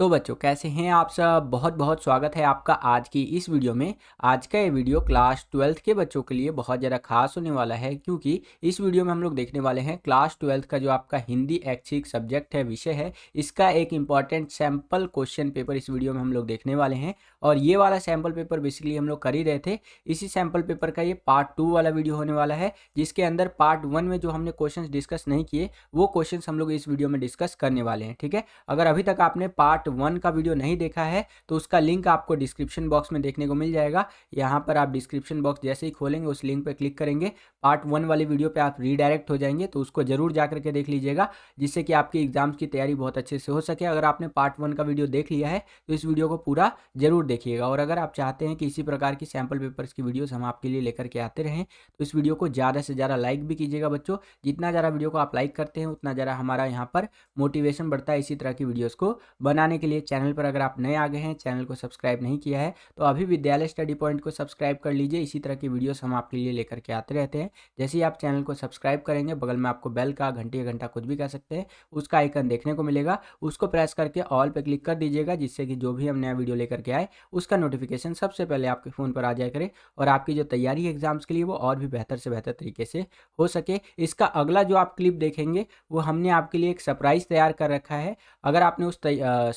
तो बच्चों कैसे हैं आप सब। बहुत बहुत स्वागत है आपका आज की इस वीडियो में। आज का ये वीडियो क्लास 12th के बच्चों के लिए बहुत ज़्यादा खास होने वाला है, क्योंकि इस वीडियो में हम लोग देखने वाले हैं क्लास 12th का जो आपका हिंदी ऐच्छिक सब्जेक्ट है, विषय है, इसका एक इम्पॉर्टेंट सैम्पल क्वेश्चन पेपर इस वीडियो में हम लोग देखने वाले हैं। और ये वाला सैम्पल पेपर बेसिकली हम लोग कर ही रहे थे। इसी सैम्पल पेपर का ये पार्ट 2 वाला वीडियो होने वाला है, जिसके अंदर पार्ट 1 में जो हमने क्वेश्चन डिस्कस नहीं किए वो क्वेश्चन हम लोग इस वीडियो में डिस्कस करने वाले हैं। ठीक है, अगर अभी तक आपने पार्ट 1 का वीडियो नहीं देखा है तो उसका लिंक आपको डिस्क्रिप्शन बॉक्स में देखने को मिल जाएगा। यहाँ पर आप डिस्क्रिप्शन बॉक्स जैसे ही खोलेंगे उस लिंक पर क्लिक करेंगे, पार्ट 1 वाली वीडियो पे आप रीडायरेक्ट हो जाएंगे, तो उसको जरूर जा करके देख लीजिएगा, जिससे कि आपकी एग्जाम्स की तैयारी बहुत अच्छे से हो सके। अगर आपने पार्ट 1 का वीडियो देख लिया है तो इस वीडियो को पूरा जरूर देखिएगा। और अगर आप चाहते हैं कि इसी प्रकार की सैम्पल पेपर्स की वीडियोस हम आपके लिए लेकर के आते रहें तो इस वीडियो को ज़्यादा से ज़्यादा लाइक भी कीजिएगा बच्चों। जितना ज़्यादा वीडियो को आप लाइक करते हैं उतना ज़्यादा हमारा यहाँ पर मोटिवेशन बढ़ता है इसी तरह की वीडियोस को बनाने के लिए। चैनल पर अगर आप नए आ गए हैं, चैनल को सब्सक्राइब नहीं किया है, तो अभी विद्यालय स्टडी पॉइंट को सब्सक्राइब कर लीजिए। इसी तरह की वीडियोस हम आपके लिए लेकर के आते रहते हैं। जैसे ही आप चैनल को सब्सक्राइब करेंगे, बगल में आपको बेल का घंटा कुछ भी कह सकते हैं उसका आइकन देखने को मिलेगा, उसको प्रेस करके ऑल पे क्लिक कर दीजिएगा, जिससे कि जो भी हम नया वीडियो लेकर के आए उसका नोटिफिकेशन सबसे पहले आपके फ़ोन पर आ जाया करे और आपकी जो तैयारी है एग्जाम्स के लिए वो और भी बेहतर से बेहतर तरीके से हो सके। इसका अगला जो आप क्लिप देखेंगे वो हमने आपके लिए एक सरप्राइज़ तैयार कर रखा है। अगर आपने उस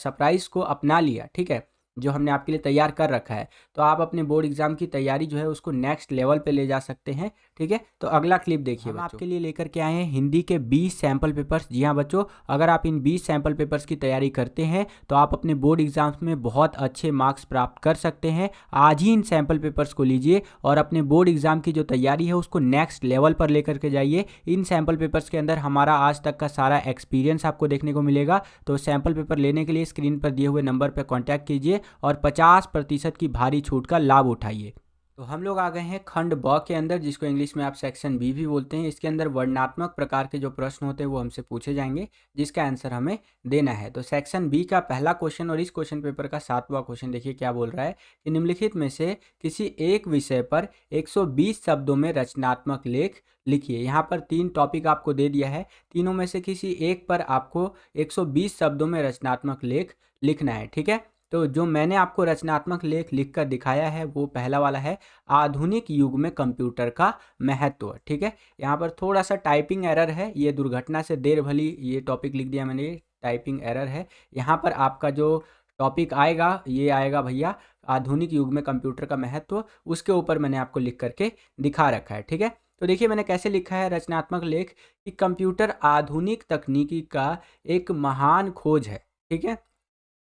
सरप्राइज़ को अपना लिया, ठीक है, जो हमने आपके लिए तैयार कर रखा है, तो आप अपने बोर्ड एग्जाम की तैयारी जो है उसको नेक्स्ट लेवल पे ले जा सकते हैं। ठीक है, तो अगला क्लिप देखिए। हम आपके लिए लेकर के आए हैं हिंदी के 20 सैम्पल पेपर्स। जी हाँ बच्चों, अगर आप इन 20 सैम्पल पेपर्स की तैयारी करते हैं तो आप अपने बोर्ड एग्जाम्स में बहुत अच्छे मार्क्स प्राप्त कर सकते हैं। आज ही इन सैम्पल पेपर्स को लीजिए और अपने बोर्ड एग्जाम की जो तैयारी है उसको नेक्स्ट लेवल पर लेकर के जाइए। इन सैम्पल पेपर्स के अंदर हमारा आज तक का सारा एक्सपीरियंस आपको देखने को मिलेगा। तो सैम्पल पेपर लेने के लिए स्क्रीन पर दिए हुए नंबर पर कॉन्टैक्ट कीजिए और 50% की भारी छूट का लाभ उठाइए। तो हम लोग आ गए हैं खंड ब के अंदर, जिसको इंग्लिश में आप सेक्शन बी भी बोलते हैं। इसके अंदर वर्णनात्मक प्रकार के जो प्रश्न होते हैं वो हमसे पूछे जाएंगे, जिसका आंसर हमें देना है। तो सेक्शन बी का पहला क्वेश्चन और इस क्वेश्चन पेपर का 7वां क्वेश्चन देखिए क्या बोल रहा है कि निम्नलिखित में से किसी एक विषय पर 120 शब्दों में रचनात्मक लेख लिखिए। यहाँ पर 3 टॉपिक आपको दे दिया है, तीनों में से किसी एक पर आपको 120 शब्दों में रचनात्मक लेख लिखना है। ठीक है, तो जो मैंने आपको रचनात्मक लेख लिखकर दिखाया है वो पहला वाला है, आधुनिक युग में कंप्यूटर का महत्व। ठीक है, यहाँ पर थोड़ा सा टाइपिंग एरर है, ये दुर्घटना से देर भली ये टॉपिक लिख दिया मैंने, ये टाइपिंग एरर है। यहाँ पर आपका जो टॉपिक आएगा ये आएगा भैया आधुनिक युग में कंप्यूटर का महत्व, उसके ऊपर मैंने आपको लिख करके दिखा रखा है। ठीक है, तो देखिए मैंने कैसे लिखा है रचनात्मक लेख कि कंप्यूटर आधुनिक तकनीकी का एक महान खोज है। ठीक है,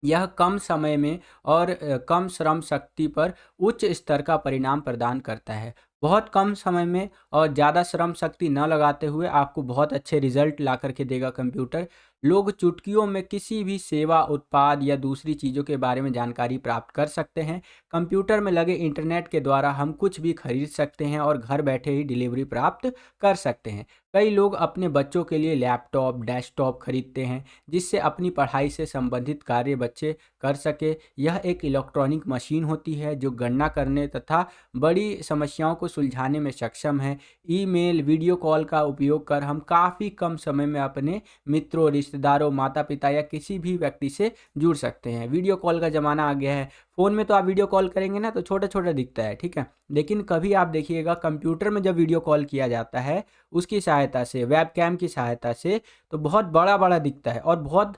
यह कम समय में और कम श्रम शक्ति पर उच्च स्तर का परिणाम प्रदान करता है। बहुत कम समय में और ज़्यादा श्रम शक्ति न लगाते हुए आपको बहुत अच्छे रिजल्ट ला करके देगा कंप्यूटर। लोग चुटकियों में किसी भी सेवा, उत्पाद या दूसरी चीज़ों के बारे में जानकारी प्राप्त कर सकते हैं। कंप्यूटर में लगे इंटरनेट के द्वारा हम कुछ भी खरीद सकते हैं और घर बैठे ही डिलीवरी प्राप्त कर सकते हैं। कई लोग अपने बच्चों के लिए लैपटॉप, डेस्कटॉप खरीदते हैं, जिससे अपनी पढ़ाई से संबंधित कार्य बच्चे कर सके। यह एक इलेक्ट्रॉनिक मशीन होती है जो गणना करने तथा बड़ी समस्याओं को सुलझाने में सक्षम है। ईमेल, वीडियो कॉल का उपयोग कर हम काफ़ी कम समय में अपने मित्रों, रिश्तेदारों, माता पिता या किसी भी व्यक्ति से जुड़ सकते हैं। वीडियो कॉल का ज़माना आ गया है। फ़ोन में तो आप वीडियो कॉल करेंगे ना तो छोटा छोटा दिखता है, ठीक है, लेकिन कभी आप देखिएगा कंप्यूटर में जब वीडियो कॉल किया जाता है उसकी सहायता से, वेबकैम की सहायता से, तो बहुत बड़ा बड़ा दिखता है और बहुत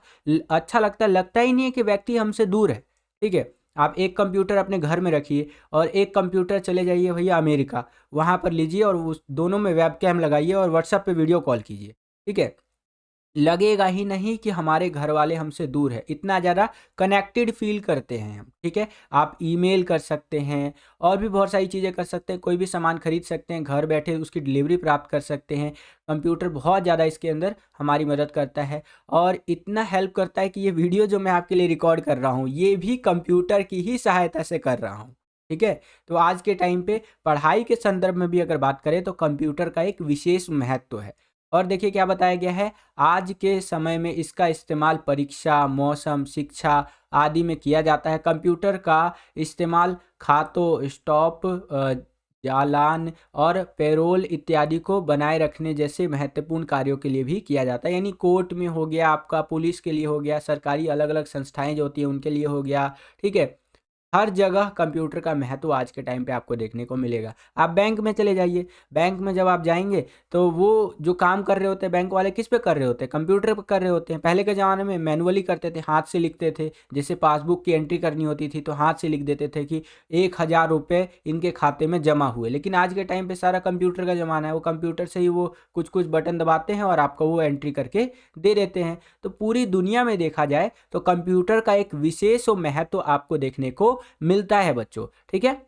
अच्छा लगता ही नहीं है कि व्यक्ति हमसे दूर है। ठीक है, आप एक कंप्यूटर अपने घर में रखिए और एक कंप्यूटर चले जाइए भैया अमेरिका, वहाँ पर लीजिए और उस दोनों में वेबकैम लगाइए और व्हाट्सएप पे वीडियो कॉल कीजिए। ठीक है, लगेगा ही नहीं कि हमारे घर वाले हमसे दूर है, इतना ज़्यादा कनेक्टेड फील करते हैं हम। ठीक है, आप ईमेल कर सकते हैं और भी बहुत सारी चीज़ें कर सकते हैं, कोई भी सामान खरीद सकते हैं, घर बैठे उसकी डिलीवरी प्राप्त कर सकते हैं। कंप्यूटर बहुत ज़्यादा इसके अंदर हमारी मदद करता है और इतना हेल्प करता है कि ये वीडियो जो मैं आपके लिए रिकॉर्ड कर रहा हूँ ये भी कंप्यूटर की ही सहायता से कर रहा हूँ। ठीक है, तो आज के टाइम पे पढ़ाई के संदर्भ में भी अगर बात करें तो कंप्यूटर का एक विशेष महत्व है। और देखिए क्या बताया गया है, आज के समय में इसका इस्तेमाल परीक्षा, मौसम, शिक्षा आदि में किया जाता है। कंप्यूटर का इस्तेमाल खातों, स्टॉप चालान और पेरोल इत्यादि को बनाए रखने जैसे महत्वपूर्ण कार्यों के लिए भी किया जाता है। यानी कोर्ट में हो गया, आपका पुलिस के लिए हो गया, सरकारी अलग-अलग संस्थाएँ जो होती हैं उनके लिए हो गया, ठीक है? हर जगह कंप्यूटर का महत्व आज के टाइम पे आपको देखने को मिलेगा। आप बैंक में चले जाइए, बैंक में जब आप जाएँगे तो वो जो काम कर रहे होते हैं बैंक वाले किस पे कर रहे होते हैं? कंप्यूटर पे कर रहे होते हैं। पहले के ज़माने में मैनुअली करते थे, हाथ से लिखते थे। जैसे पासबुक की एंट्री करनी होती थी तो हाथ से लिख देते थे कि 1000 रुपए इनके खाते में जमा हुए। लेकिन आज के टाइम पे सारा कंप्यूटर का ज़माना है, वो कंप्यूटर से ही वो कुछ-कुछ बटन दबाते हैं और आपको वो एंट्री करके दे देते हैं। तो पूरी दुनिया में देखा जाए तो कंप्यूटर का एक विशेष और महत्व आपको देखने को मिलता है बच्चों, ठीक है?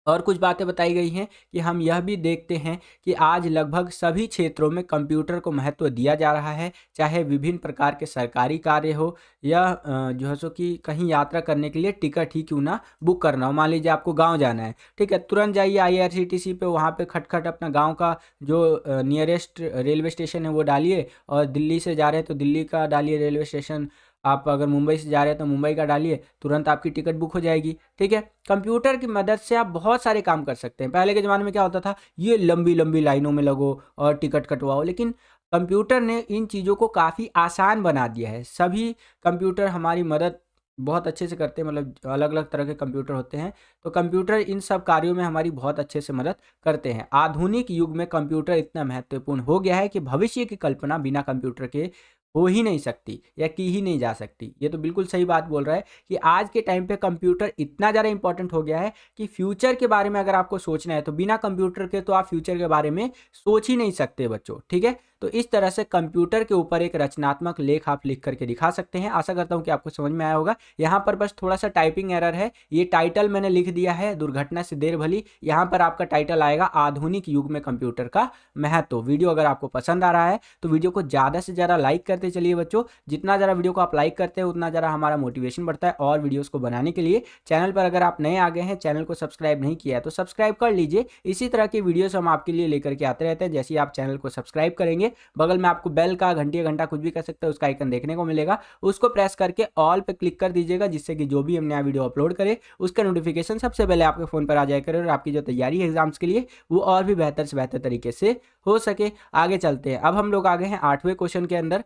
और कुछ बातें बताई गई हैं कि हम यह भी देखते हैं कि आज लगभग सभी क्षेत्रों में कंप्यूटर को महत्व दिया जा रहा है, चाहे विभिन्न प्रकार के सरकारी कार्य हो या जो है सो कि कहीं यात्रा करने के लिए टिकट ही क्यों ना बुक करना हो। मान लीजिए आपको गाँव जाना है, ठीक है? तुरंत जाइए आईआरसीटीसी पे, वहाँ पे खट-खट अपना गाँव का जो नियरेस्ट रेलवे स्टेशन है वो डालिए, और दिल्ली से जा रहे हैं तो दिल्ली का डालिए रेलवे स्टेशन, आप अगर मुंबई से जा रहे हैं तो मुंबई का डालिए, तुरंत आपकी टिकट बुक हो जाएगी, ठीक है? कंप्यूटर की मदद से आप बहुत सारे काम कर सकते हैं। पहले के ज़माने में क्या होता था, ये लंबी-लंबी लाइनों में लगो और टिकट कटवाओ, लेकिन कंप्यूटर ने इन चीज़ों को काफ़ी आसान बना दिया है। सभी कंप्यूटर हमारी मदद बहुत अच्छे से करते हैं, मतलब अलग-अलग तरह के कंप्यूटर होते हैं, तो कंप्यूटर इन सब कार्यों में हमारी बहुत अच्छे से मदद करते हैं। आधुनिक युग में कंप्यूटर इतना महत्वपूर्ण हो गया है कि भविष्य की कल्पना बिना कंप्यूटर के हो ही नहीं सकती या की ही नहीं जा सकती। ये तो बिल्कुल सही बात बोल रहा है कि आज के टाइम पे कंप्यूटर इतना ज़्यादा इम्पोर्टेंट हो गया है कि फ्यूचर के बारे में अगर आपको सोचना है तो बिना कंप्यूटर के तो आप फ्यूचर के बारे में सोच ही नहीं सकते बच्चों, ठीक है? तो इस तरह से कंप्यूटर के ऊपर एक रचनात्मक लेख आप लिख करके दिखा सकते हैं। आशा करता हूँ कि आपको समझ में आया होगा। यहाँ पर बस थोड़ा-सा टाइपिंग एरर है। ये टाइटल मैंने लिख दिया है दुर्घटना से देर भली। यहाँ पर आपका टाइटल आएगा आधुनिक युग में कंप्यूटर का महत्व। वीडियो अगर आपको पसंद आ रहा है तो वीडियो को ज़्यादा से ज़्यादा लाइक करते चलिए बच्चों। जितना ज़्यादा वीडियो को आप लाइक करते हैं उतना ज़्यादा हमारा मोटिवेशन बढ़ता है और वीडियोज़ को बनाने के लिए। चैनल पर अगर आप नए आ गए हैं, चैनल को सब्सक्राइब नहीं किया है तो सब्सक्राइब कर लीजिए। इसी तरह की वीडियोज़ हम आपके लिए लेकर के आते रहते हैं। जैसे ही आप चैनल को सब्सक्राइब करेंगे, बगल में आपको बेल का घंटी या घंटा कुछ भी कह सकते हैं उसका आइकन देखने को मिलेगा। उसको प्रेस करके ऑल पे क्लिक कर दीजिएगा, जिससे कि जो भी हम नया वीडियो अपलोड करें उसका नोटिफिकेशन सबसे पहले आपके फ़ोन पर आ जाया करे और आपकी जो तैयारी है एग्जाम्स के लिए वो और भी बेहतर से बेहतर तरीके से हो सके। आगे चलते हैं। अब हम लोग आ गए हैं 8वें क्वेश्चन के अंदर।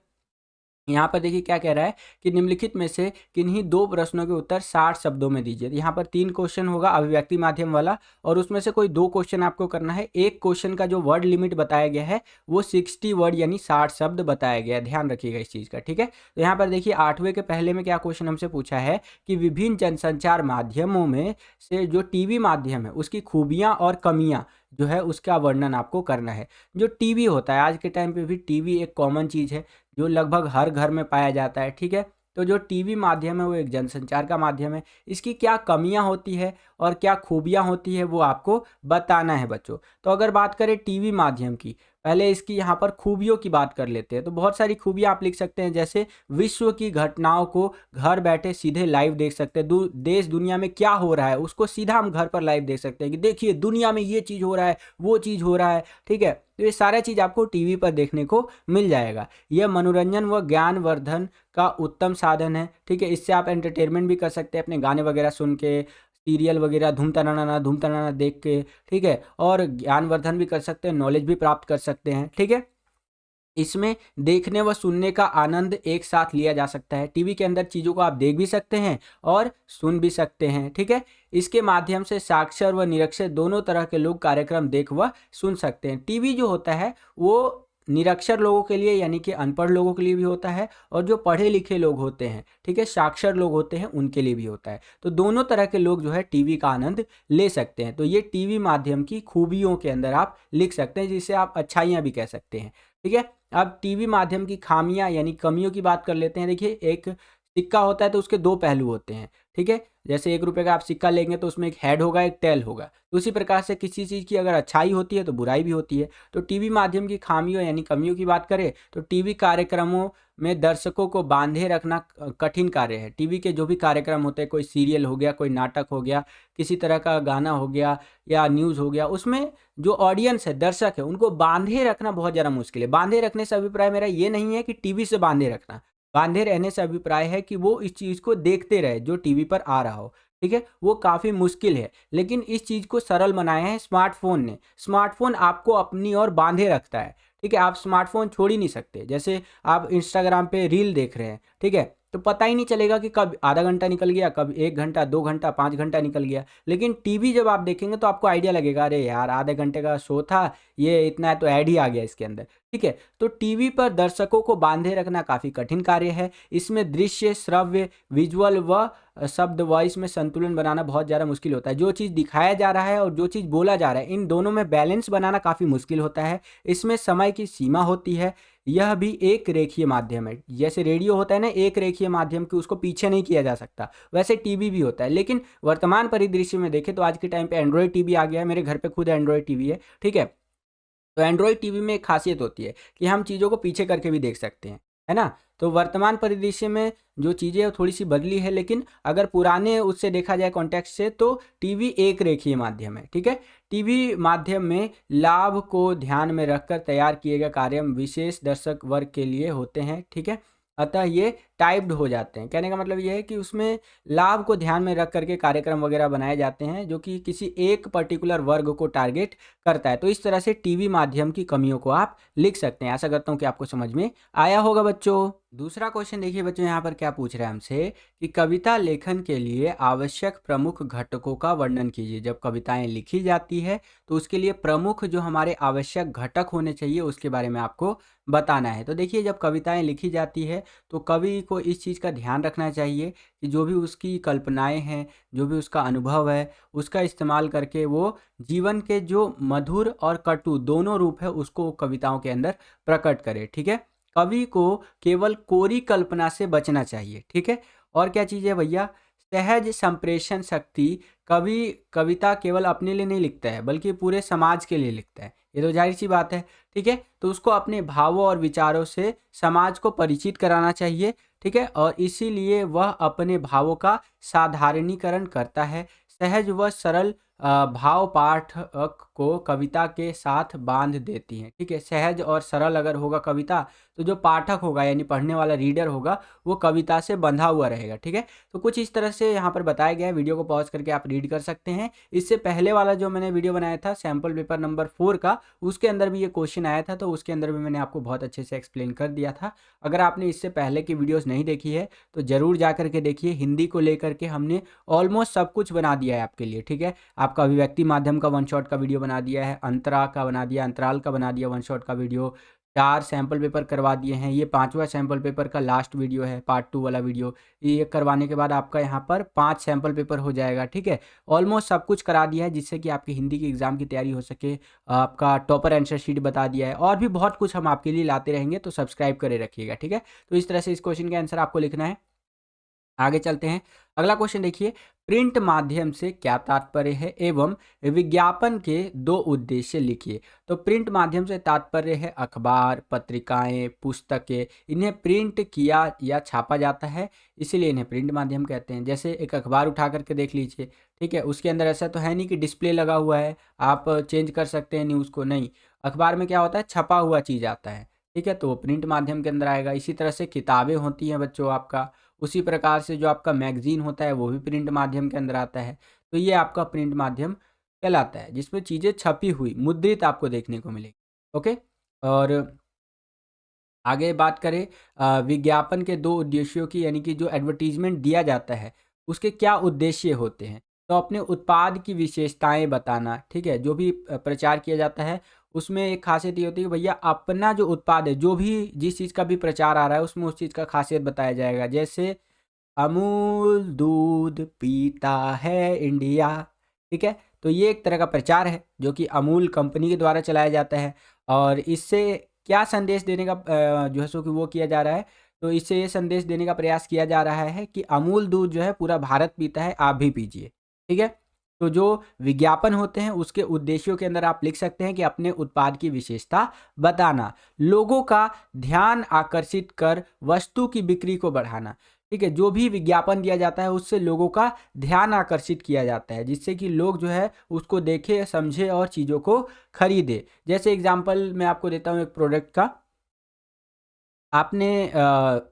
यहाँ पर देखिए क्या कह रहा है कि निम्नलिखित में से किन्हीं 2 प्रश्नों के उत्तर 60 शब्दों में दीजिए। यहाँ पर 3 क्वेश्चन होगा अभिव्यक्ति माध्यम वाला, और उसमें से कोई 2 क्वेश्चन आपको करना है। एक क्वेश्चन का जो वर्ड लिमिट बताया गया है वो 60 वर्ड यानी 60 शब्द बताया गया है। ध्यान रखिएगा इस चीज़ का, ठीक है? तो यहाँ पर देखिए 8वें के पहले में क्या क्वेश्चन हमसे पूछा है कि विभिन्न जनसंचार माध्यमों में से जो टीवी माध्यम है उसकी खूबियाँ और कमियाँ जो है उसका वर्णन आपको करना है। जो टीवी होता है, आज के टाइम पे भी टीवी एक कॉमन चीज़ है जो लगभग हर घर में पाया जाता है, ठीक है? तो जो टीवी माध्यम है वो एक जनसंचार का माध्यम है। इसकी क्या कमियां होती है और क्या खूबियां होती है वो आपको बताना है बच्चों। तो अगर बात करें टीवी माध्यम की, पहले इसकी यहाँ पर खूबियों की बात कर लेते हैं। तो बहुत सारी खूबियां आप लिख सकते हैं, जैसे विश्व की घटनाओं को घर बैठे सीधे लाइव देख सकते हैं। देश दुनिया में क्या हो रहा है उसको सीधा हम घर पर लाइव देख सकते हैं कि देखिए दुनिया में ये चीज़ हो रहा है, वो चीज़ हो रहा है, ठीक है? तो ये सारा चीज़ आपको टीवी पर देखने को मिल जाएगा। यह मनोरंजन व ज्ञानवर्धन का उत्तम साधन है, ठीक है? इससे आप एंटरटेनमेंट भी कर सकते हैं अपने गाने वगैरह सुन के, सीरियल वगैरह धूम तनाना देख के, ठीक है? और ज्ञानवर्धन भी कर सकते हैं, नॉलेज भी प्राप्त कर सकते हैं, ठीक है? इसमें देखने व सुनने का आनंद एक साथ लिया जा सकता है। टीवी के अंदर चीज़ों को आप देख भी सकते हैं और सुन भी सकते हैं, ठीक है? इसके माध्यम से साक्षर व निरक्षर दोनों तरह के लोग कार्यक्रम देख व सुन सकते हैं। टीवी जो होता है वो निरक्षर लोगों के लिए यानी कि अनपढ़ लोगों के लिए भी होता है, और जो पढ़े लिखे लोग होते हैं, ठीक है, साक्षर लोग होते हैं, उनके लिए भी होता है। तो दोनों तरह के लोग जो है टीवी का आनंद ले सकते हैं। तो ये टीवी माध्यम की खूबियों के अंदर आप लिख सकते हैं, जिसे आप अच्छाइयाँ भी कह सकते हैं, ठीक है? अब टीवी माध्यम की खामियां यानी कमियों की बात कर लेते हैं। देखिए एक सिक्का होता है तो उसके 2 पहलू होते हैं, ठीक है? जैसे 1 रुपये का आप सिक्का लेंगे तो उसमें एक हेड होगा, एक टेल होगा। तो उसी प्रकार से किसी चीज़ की अगर अच्छाई होती है तो बुराई भी होती है। तो टीवी माध्यम की खामियों यानी कमियों की बात करें तो टीवी कार्यक्रमों में दर्शकों को बांधे रखना कठिन कार्य है। टीवी के जो भी कार्यक्रम होते हैं, कोई सीरियल हो गया, कोई नाटक हो गया, किसी तरह का गाना हो गया या न्यूज़ हो गया, उसमें जो ऑडियंस है, दर्शक है, उनको बांधे रखना बहुत ज़्यादा मुश्किल है। बांधे रखने से अभिप्राय मेरा ये नहीं है कि टीवी से बांधे रखना। बांधे रहने से अभिप्राय है कि वो इस चीज़ को देखते रहे जो टीवी पर आ रहा हो। ठीक है, वो काफ़ी मुश्किल है। लेकिन इस चीज़ को सरल बनाया है स्मार्टफ़ोन ने। स्मार्टफ़ोन आपको अपनी ओर बाँधे रखता है, ठीक है? आप स्मार्टफ़ोन छोड़ ही नहीं सकते। जैसे आप इंस्टाग्राम पे रील देख रहे हैं, ठीक है? तो पता ही नहीं चलेगा कि कब आधा घंटा निकल गया, कब 1 घंटा, 2 घंटा, 5 घंटा निकल गया। लेकिन टीवी जब आप देखेंगे तो आपको आइडिया लगेगा, अरे यार! आधे घंटे का शो था, ये इतना है तो ऐड ही आ गया इसके अंदर, ठीक है? तो टीवी पर दर्शकों को बाँधे रखना काफ़ी कठिन कार्य है। इसमें दृश्य, श्रव्य, विज़ुअल व शब्द वॉइस में संतुलन बनाना बहुत ज़्यादा मुश्किल होता है। जो चीज़ दिखाया जा रहा है और जो चीज़ बोला जा रहा है, इन दोनों में बैलेंस बनाना काफ़ी मुश्किल होता है। इसमें समय की सीमा होती है। यह भी एक रेखीय माध्यम है। जैसे रेडियो होता है ना, एक रेखीय माध्यम कि उसको पीछे नहीं किया जा सकता, वैसे टीवी भी होता है। लेकिन वर्तमान परिदृश्य में देखें तो आज के टाइम पे एंड्रॉयड टीवी आ गया है। मेरे घर पे खुद एंड्रॉयड टीवी है, ठीक है? तो एंड्रॉयड टीवी में एक खासियत होती है कि हम चीज़ों को पीछे करके भी देख सकते हैं, है ना? तो वर्तमान परिदृश्य में जो चीज़ें हैं वो थोड़ी-सी बदली है, लेकिन अगर पुराने उससे देखा जाए कॉन्टेक्स्ट से तो टीवी एक रेखीय माध्यम है, ठीक है? टीवी माध्यम में लाभ को ध्यान में रखकर तैयार किए गए कार्यक्रम विशेष दर्शक वर्ग के लिए होते हैं, ठीक है? अतः ये टाइप्ड हो जाते हैं। कहने का मतलब ये है कि उसमें लाभ को ध्यान में रख कर के कार्यक्रम वगैरह बनाए जाते हैं, जो कि किसी एक पर्टिकुलर वर्ग को टारगेट करता है। तो इस तरह से टीवी माध्यम की कमियों को आप लिख सकते हैं। आशा करता हूँ कि आपको समझ में आया होगा बच्चों। दूसरा क्वेश्चन देखिए बच्चों, यहाँ पर क्या पूछ रहा है हमसे कि कविता लेखन के लिए आवश्यक प्रमुख घटकों का वर्णन कीजिए। जब कविताएं लिखी जाती है तो उसके लिए प्रमुख जो हमारे आवश्यक घटक होने चाहिए उसके बारे में आपको बताना है। तो देखिए, जब कविताएं लिखी जाती है तो कवि को इस चीज़ का ध्यान रखना चाहिए कि जो भी उसकी कल्पनाएं हैं, जो भी उसका अनुभव है, उसका इस्तेमाल करके वो जीवन के जो मधुर और कटु दोनों रूप है उसको कविताओं के अंदर प्रकट करे, ठीक है? कवि को केवल कोरी कल्पना से बचना चाहिए, ठीक है? और क्या चीज़ है भैया? सहज संप्रेषण शक्ति। कवि कविता केवल अपने लिए नहीं लिखता है बल्कि पूरे समाज के लिए लिखता है। ये तो ज़ाहिर सी बात है, ठीक है? तो उसको अपने भावों और विचारों से समाज को परिचित कराना चाहिए, ठीक है? और इसीलिए वह अपने भावों का साधारणीकरण करता है। सहज व सरल भाव पाठक को कविता के साथ बांध देती हैं, ठीक है? सहज और सरल अगर होगा कविता तो जो पाठक होगा यानी पढ़ने वाला रीडर होगा वो कविता से बंधा हुआ रहेगा, ठीक है? तो कुछ इस तरह से यहाँ पर बताया गया है। वीडियो को पॉज करके आप रीड कर सकते हैं। इससे पहले वाला जो मैंने वीडियो बनाया था सैम्पल पेपर नंबर 4 का, उसके अंदर भी ये क्वेश्चन आया था, तो उसके अंदर भी मैंने आपको बहुत अच्छे से एक्सप्लेन कर दिया था। अगर आपने इससे पहले की वीडियोस नहीं देखी है तो ज़रूर जा कर के देखिए। हिंदी को लेकर के हमने ऑलमोस्ट सब कुछ बना दिया है आपके लिए, ठीक है? आपका अभिव्यक्ति माध्यम का वन शॉट का वीडियो बना दिया है, अंतरा का बना दिया, अंतराल का बना दिया वन शॉट का वीडियो, 4 सैंपल पेपर करवा दिए हैं। ये 5वां सैंपल पेपर का लास्ट वीडियो है, पार्ट 2 वाला वीडियो। ये करवाने के बाद आपका यहाँ पर 5 सैंपल पेपर हो जाएगा, ठीक है? ऑलमोस्ट सब कुछ करा दिया है जिससे कि आपकी हिंदी की एग्ज़ाम की तैयारी हो सके। आपका टॉपर आंसर शीट बता दिया है और भी बहुत कुछ हम आपके लिए लाते रहेंगे, तो सब्सक्राइब करे रखिएगा, ठीक है? तो इस तरह से इस क्वेश्चन का आंसर आपको लिखना है। आगे चलते हैं। अगला क्वेश्चन देखिए, प्रिंट माध्यम से क्या तात्पर्य है एवं विज्ञापन के 2 उद्देश्य लिखिए। तो प्रिंट माध्यम से तात्पर्य है अखबार, पत्रिकाएं, पुस्तकें। इन्हें प्रिंट किया या छापा जाता है, इसीलिए इन्हें प्रिंट माध्यम कहते हैं। जैसे एक अखबार उठा करके देख लीजिए, ठीक है? उसके अंदर ऐसा तो है नहीं कि डिस्प्ले लगा हुआ है, आप चेंज कर सकते हैं न्यूज़ को, नहीं। अखबार में क्या होता है, छपा हुआ चीज़ आता है, ठीक है? तो वो प्रिंट माध्यम के अंदर आएगा। इसी तरह से किताबें होती हैं बच्चों आपका, उसी प्रकार से जो आपका मैगज़ीन होता है वो भी प्रिंट माध्यम के अंदर आता है। तो ये आपका प्रिंट माध्यम कहलाता है, जिसमें चीज़ें छपी हुई, मुद्रित आपको देखने को मिलेगी। ओके? और आगे बात करें विज्ञापन के 2 उद्देश्यों की, यानी कि जो एडवर्टाइज़मेंट दिया जाता है, उसके क्या उद्देश्य होते हैं? तो अपने उत्पाद की विशेषताएँ बताना, ठीक है? जो भी प्रचार किया जाता है, उसमें एक ख़ासियत ये होती है कि भैया अपना जो उत्पाद है, जो भी जिस चीज़ का भी प्रचार आ रहा है, उसमें उस चीज़ का ख़ासियत बताया जाएगा। जैसे अमूल दूध पीता है इंडिया, ठीक है? तो ये एक तरह का प्रचार है जो कि अमूल कंपनी के द्वारा चलाया जाता है। और इससे क्या संदेश देने का जो है सो कि वो किया जा रहा है, तो इससे ये संदेश देने का प्रयास किया जा रहा है कि अमूल दूध जो है पूरा भारत पीता है, आप भी पीजिए, ठीक है? तो जो विज्ञापन होते हैं उसके उद्देश्यों के अंदर आप लिख सकते हैं कि अपने उत्पाद की विशेषता बताना, लोगों का ध्यान आकर्षित कर वस्तु की बिक्री को बढ़ाना, ठीक है? जो भी विज्ञापन दिया जाता है उससे लोगों का ध्यान आकर्षित किया जाता है, जिससे कि लोग जो है उसको देखे, समझे और चीज़ों को खरीदे। जैसे एग्जांपल मैं आपको देता हूँ एक प्रोडक्ट का। आपने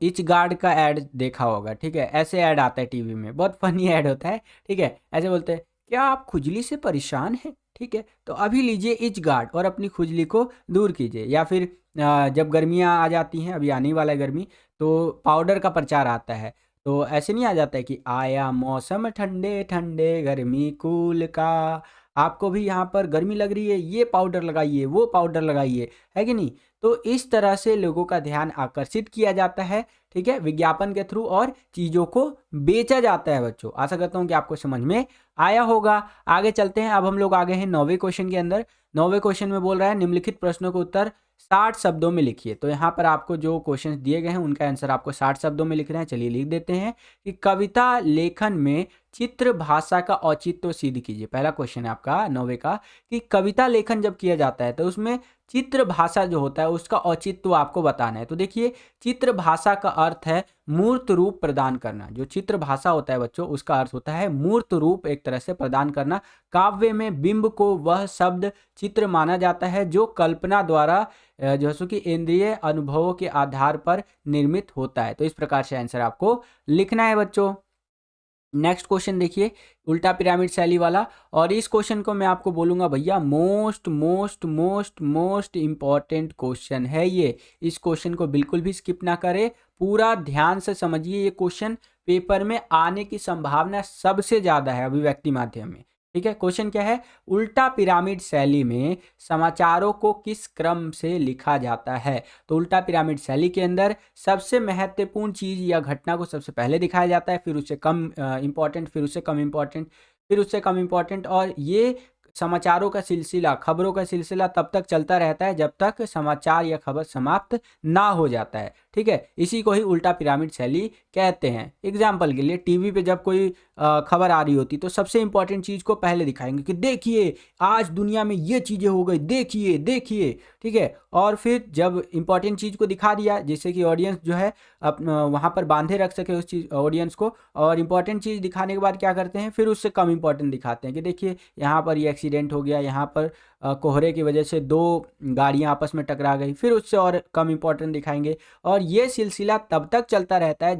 इच गार्ड का ऐड देखा होगा, ठीक है? ऐसे ऐड आता है टीवी में, बहुत फ़नी ऐड होता है, ठीक है? ऐसे बोलते हैं, "क्या आप खुजली से परेशान हैं? ठीक है, तो अभी लीजिए इच गार्ड और अपनी खुजली को दूर कीजिए।" या फिर जब गर्मियाँ आ जाती हैं, अभी आने ही वाला है गर्मी, तो पाउडर का प्रचार आता है। तो ऐसे नहीं आ जाता है कि आया मौसम ठंडे-ठंडे गर्मी कूल का, आपको भी यहाँ पर गर्मी लग रही है, ये पाउडर लगाइए, वो पाउडर लगाइए, है कि नहीं? तो इस तरह से लोगों का ध्यान आकर्षित किया जाता है, ठीक है? विज्ञापन के थ्रू और चीज़ों को बेचा जाता है बच्चों। आशा करता हूँ कि आपको समझ में आया होगा। आगे चलते हैं, अब हम लोग आ गए हैं 9वें क्वेश्चन के अंदर। 9वें क्वेश्चन में बोल रहा है निम्नलिखित प्रश्नों के उत्तर 60 शब्दों में लिखिए। तो यहाँ पर आपको जो क्वेश्चंस दिए गए हैं उनका आंसर आपको 60 शब्दों में लिखना है। चलिए लिख देते हैं कि कविता लेखन में चित्र भाषा का औचित्य सिद्ध कीजिए। पहला क्वेश्चन है आपका 9वें का कि कविता लेखन जब किया जाता है तो उसमें चित्र भाषा जो होता है उसका औचित्य आपको बताना है। तो देखिए, चित्र भाषा का अर्थ है मूर्त रूप प्रदान करना। जो चित्र भाषा होता है बच्चों, उसका अर्थ होता है मूर्त रूप एक तरह से प्रदान करना। काव्य में बिंब को वह शब्द चित्र माना जाता है जो कल्पना द्वारा जो है सो कि इंद्रिय अनुभवों के आधार पर निर्मित होता है। तो इस प्रकार से आंसर आपको लिखना है बच्चों। नेक्स्ट क्वेश्चन देखिए, उल्टा पिरामिड शैली वाला, और इस क्वेश्चन को मैं आपको बोलूँगा भैया most most most most important question है ये। इस क्वेश्चन को बिल्कुल भी स्किप ना करें, पूरा ध्यान से समझिए। ये क्वेश्चन पेपर में आने की संभावना सबसे ज़्यादा है अभिव्यक्ति माध्यम में, ठीक है? क्वेश्चन क्या है? उल्टा पिरामिड शैली में समाचारों को किस क्रम से लिखा जाता है? तो उल्टा पिरामिड शैली के अंदर सबसे महत्वपूर्ण चीज़ या घटना को सबसे पहले दिखाया जाता है, फिर उससे कम इम्पॉर्टेंट, फिर उससे कम इम्पॉर्टेंट, फिर उससे कम इम्पॉर्टेंट, और ये समाचारों का सिलसिला, खबरों का सिलसिला तब तक चलता रहता है जब तक समाचार या खबर समाप्त ना हो जाता है, ठीक है? इसी को ही उल्टा पिरामिड शैली कहते हैं। एग्जाम्पल के लिए टीवी पे जब कोई खबर आ रही होती तो सबसे इंपॉर्टेंट चीज़ को पहले दिखाएंगे कि देखिए आज दुनिया में ये चीज़ें हो गई, देखिए देखिए, ठीक है? और फिर जब इंपॉर्टेंट चीज़ को दिखा दिया, जिससे कि ऑडियंस जो है वहाँ पर बांधे रख सके उस चीज़ ऑडियंस को, और इंपॉर्टेंट चीज़ दिखाने के बाद क्या करते हैं, फिर उससे कम इंपॉर्टेंट दिखाते हैं कि देखिए यहाँ पर ये एक्सीडेंट हो गया, यहाँ पर कोहरे की वजह से दो गाड़ियाँ आपस में टकरा गई, फिर उससे और कम इंपॉर्टेंट दिखाएंगे। और ये सिलसिला तब तक चलता रहता है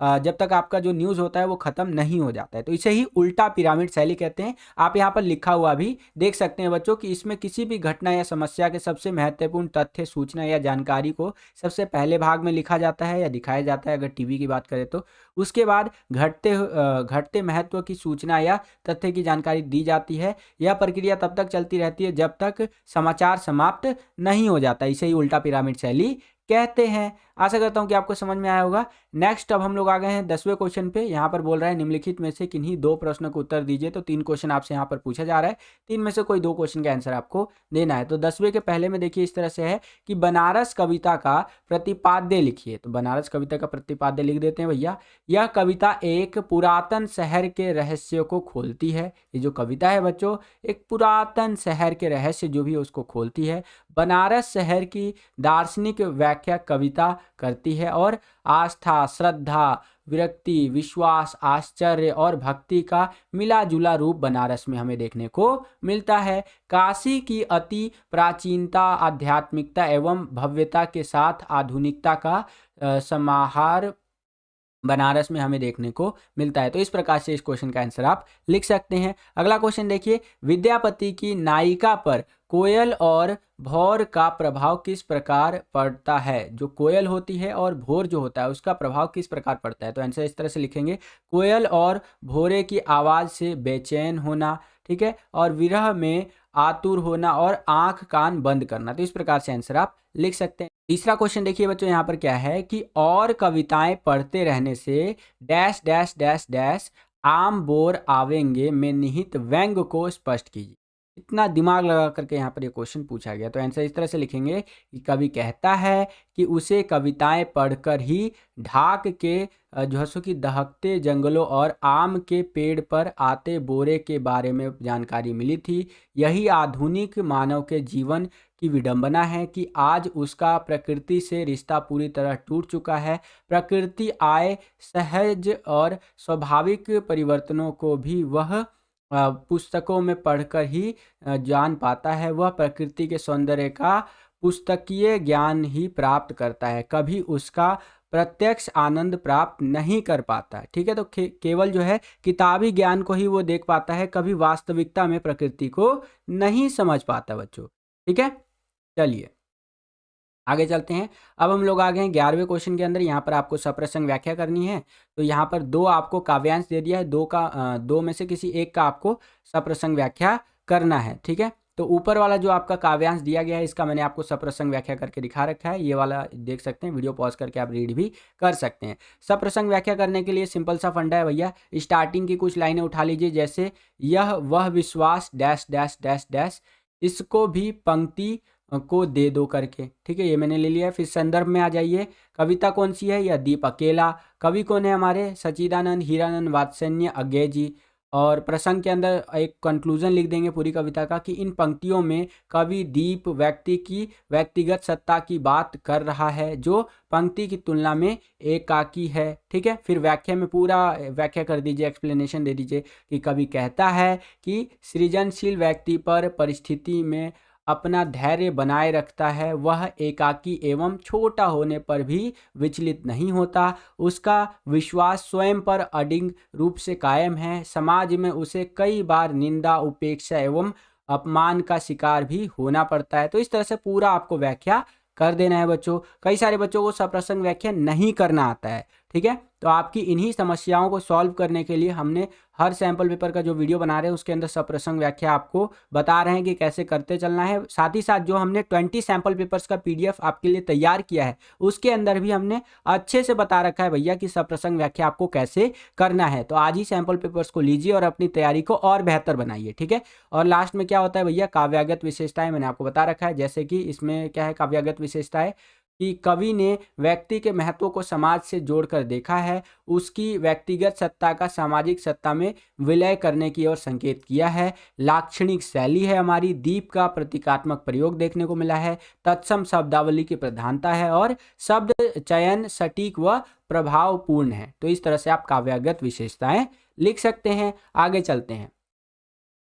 जब तक आपका जो न्यूज़ होता है वो ख़त्म नहीं हो जाता है। तो इसे ही उल्टा पिरामिड शैली कहते हैं। आप यहाँ पर लिखा हुआ भी देख सकते हैं बच्चों कि इसमें किसी भी घटना या समस्या के सबसे महत्वपूर्ण तथ्य, सूचना या जानकारी को सबसे पहले भाग में लिखा जाता है या दिखाया जाता है, अगर टीवी की बात करें तो। उसके बाद घटते महत्व की सूचना या तथ्य की जानकारी दी जाती है। यह प्रक्रिया तब तक चलती रहती है जब तक समाचार समाप्त नहीं हो जाता। इसे ही उल्टा पिरामिड शैली कहते हैं। आशा करता हूँ कि आपको समझ में आया होगा। नेक्स्ट अब हम लोग आ गए हैं 10वें क्वेश्चन पे। यहाँ पर बोल रहा है निम्नलिखित में से किन्हीं 2 प्रश्नों को उत्तर दीजिए। तो 3 क्वेश्चन आपसे यहाँ पर पूछा जा रहा है, 3 में से कोई 2 क्वेश्चन का आंसर आपको देना है। तो 10वें के पहले में देखिए इस तरह से है कि बनारस कविता का प्रतिपाद्य लिखिए। तो बनारस कविता का प्रतिपाद्य लिख देते हैं भैया। यह कविता एक पुरातन शहर के रहस्यों को खोलती है। ये जो कविता है बच्चों, एक पुरातन शहर के रहस्य जो भी है उसको खोलती है। बनारस शहर की दार्शनिक व्याख्या कविता करती है और आस्था, श्रद्धा, विरक्ति, विश्वास, आश्चर्य और भक्ति का मिला जुला रूप बनारस में हमें देखने को मिलता है। काशी की अति प्राचीनता, आध्यात्मिकता एवं भव्यता के साथ आधुनिकता का समाहार बनारस में हमें देखने को मिलता है। तो इस प्रकार से इस क्वेश्चन का आंसर आप लिख सकते हैं। अगला क्वेश्चन देखिए, विद्यापति की नायिका पर कोयल और भौर का प्रभाव किस प्रकार पड़ता है? जो कोयल होती है और भौर जो होता है उसका प्रभाव किस प्रकार पड़ता है? तो आंसर इस तरह से लिखेंगे, कोयल और भौरे की आवाज़ से बेचैन होना, ठीक है, और विरह में आतुर होना और आंख कान बंद करना। तो इस प्रकार से आंसर आप लिख सकते हैं। तीसरा क्वेश्चन देखिए बच्चों, यहाँ पर क्या है कि और कविताएं पढ़ते रहने से डैश डैश डैश डैश आम बोर आवेंगे में निहित व्यंग को स्पष्ट कीजिए। इतना दिमाग लगा करके यहाँ पर ये क्वेश्चन पूछा गया। तो आंसर इस तरह से लिखेंगे कि कवि कहता है कि उसे कविताएं पढ़कर ही ढाक के जो है सो कि दहकते जंगलों और आम के पेड़ पर आते बोरे के बारे में जानकारी मिली थी। यही आधुनिक मानव के जीवन की विडंबना है कि आज उसका प्रकृति से रिश्ता पूरी तरह टूट चुका है। प्रकृति आए सहज और स्वाभाविक परिवर्तनों को भी वह पुस्तकों में पढ़कर ही जान पाता है। वह प्रकृति के सौंदर्य का पुस्तकीय ज्ञान ही प्राप्त करता है, कभी उसका प्रत्यक्ष आनंद प्राप्त नहीं कर पाता। ठीक है, तो केवल जो है किताबी ज्ञान को ही वो देख पाता है, कभी वास्तविकता में प्रकृति को नहीं समझ पाता बच्चों। ठीक है, चलिए आगे चलते हैं। अब हम लोग आ गए हैं 11वें क्वेश्चन के अंदर। यहाँ पर आपको सप्रसंग व्याख्या करनी है। तो यहाँ पर दो आपको काव्यांश दे दिया है, दो में से किसी एक का आपको सप्रसंग व्याख्या करना है। ठीक है, तो ऊपर वाला जो आपका काव्यांश दिया गया है इसका मैंने आपको सप्रसंग व्याख्या करके दिखा रखा है, ये वाला देख सकते हैं, वीडियो पॉज करके आप रीड भी कर सकते हैं। सप्रसंग व्याख्या करने के लिए सिंपल सा फंडा है भैया, स्टार्टिंग की कुछ लाइनें उठा लीजिए, जैसे यह वह विश्वास डैश डैश डैश डैश, इसको भी पंक्ति को दे दो करके। ठीक है, ये मैंने ले लिया है। फिर संदर्भ में आ जाइए, कविता कौन सी है, यह दीप अकेला। कवि कौन है हमारे, सच्चिदानंद हीरानंद वात्सल्य अज्ञे जी। और प्रसंग के अंदर एक कंक्लूजन लिख देंगे पूरी कविता का कि इन पंक्तियों में कवि दीप व्यक्ति की व्यक्तिगत सत्ता की बात कर रहा है, जो पंक्ति की तुलना में एकाकी है। ठीक है, फिर व्याख्या में पूरा व्याख्या कर दीजिए, एक्सप्लेनेशन दे दीजिए कि कवि कहता है कि सृजनशील व्यक्ति पर परिस्थिति में अपना धैर्य बनाए रखता है, वह एकाकी एवं छोटा होने पर भी विचलित नहीं होता, उसका विश्वास स्वयं पर अडिग रूप से कायम है, समाज में उसे कई बार निंदा उपेक्षा एवं अपमान का शिकार भी होना पड़ता है। तो इस तरह से पूरा आपको व्याख्या कर देना है बच्चों। कई सारे बच्चों को सप्रसंग व्याख्या नहीं करना आता है। ठीक है, तो आपकी इन्हीं समस्याओं को सॉल्व करने के लिए हमने हर सैंपल पेपर का जो वीडियो बना रहे हैं उसके अंदर सप्रसंग व्याख्या आपको बता रहे हैं कि कैसे करते चलना है। साथ ही साथ जो हमने 20 सैंपल पेपर्स का PDF आपके लिए तैयार किया है उसके अंदर भी हमने अच्छे से बता रखा है भैया कि सप्रसंग व्याख्या आपको कैसे करना है। तो आज ही सैंपल पेपर्स को लीजिए और अपनी तैयारी को और बेहतर बनाइए। ठीक है, और लास्ट में क्या होता है भैया, काव्यागत विशेषताएं मैंने आपको बता रखा है। जैसे कि इसमें क्या है, काव्यागत विशेषताएं कि कवि ने व्यक्ति के महत्व को समाज से जोड़कर देखा है, उसकी व्यक्तिगत सत्ता का सामाजिक सत्ता में विलय करने की ओर संकेत किया है। लाक्षणिक शैली है हमारी, दीप का प्रतीकात्मक प्रयोग देखने को मिला है, तत्सम शब्दावली की प्रधानता है और शब्द चयन सटीक व प्रभावपूर्ण है। तो इस तरह से आप काव्यागत विशेषताएं लिख सकते हैं। आगे चलते हैं,